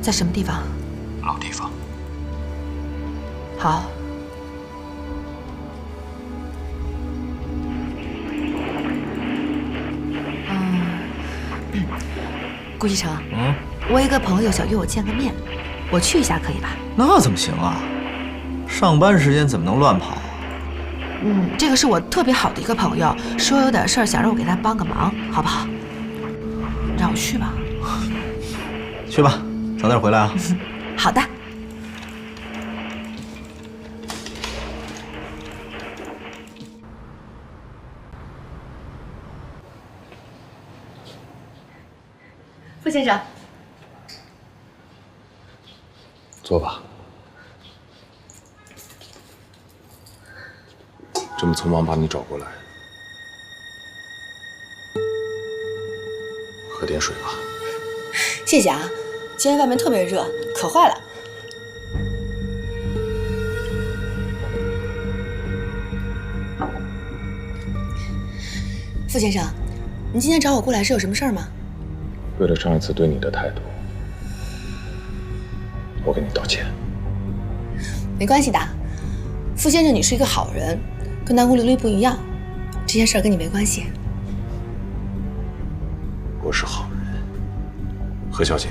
在什么地方？老地方。好。顾西城，我一个朋友想约我见个面，我去一下可以吧？那怎么行啊？上班时间怎么能乱跑啊？这个是我特别好的一个朋友，说有点事儿想让我给他帮个忙，好不好？让我去吧。去吧，早点回来啊。好的。傅先生，坐吧。这么匆忙把你找过来，喝点水吧。谢谢啊，今天外面特别热，渴坏了。傅先生，您今天找我过来是有什么事儿吗？为了上一次对你的态度，我给你道歉。没关系的，傅先生，你是一个好人，跟南宫琉璃不一样，这件事儿跟你没关系。我是好人，何小姐。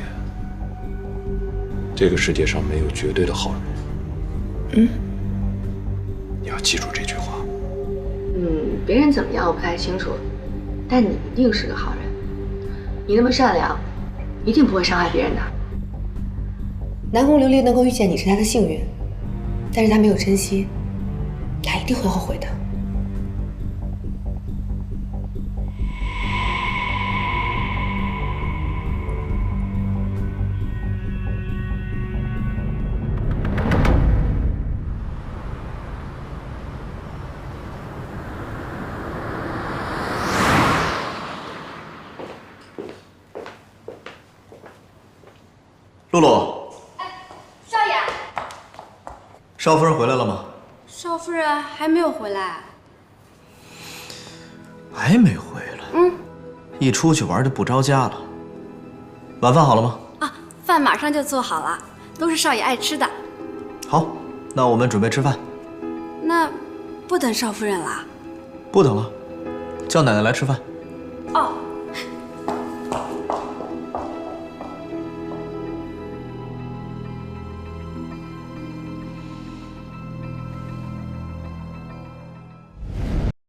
这个世界上没有绝对的好人。你要记住这句话。别人怎么样我不太清楚，但你一定是个好人。你那么善良，一定不会伤害别人的。南宫琉璃能够遇见你是他的幸运，但是他没有珍惜，他一定会后悔的。露露，少爷，少夫人回来了吗？少夫人还没有回来。还没回来？一出去玩就不着家了。晚饭好了吗？啊，饭马上就做好了，都是少爷爱吃的。好，那我们准备吃饭。那不等少夫人了？不等了，叫奶奶来吃饭。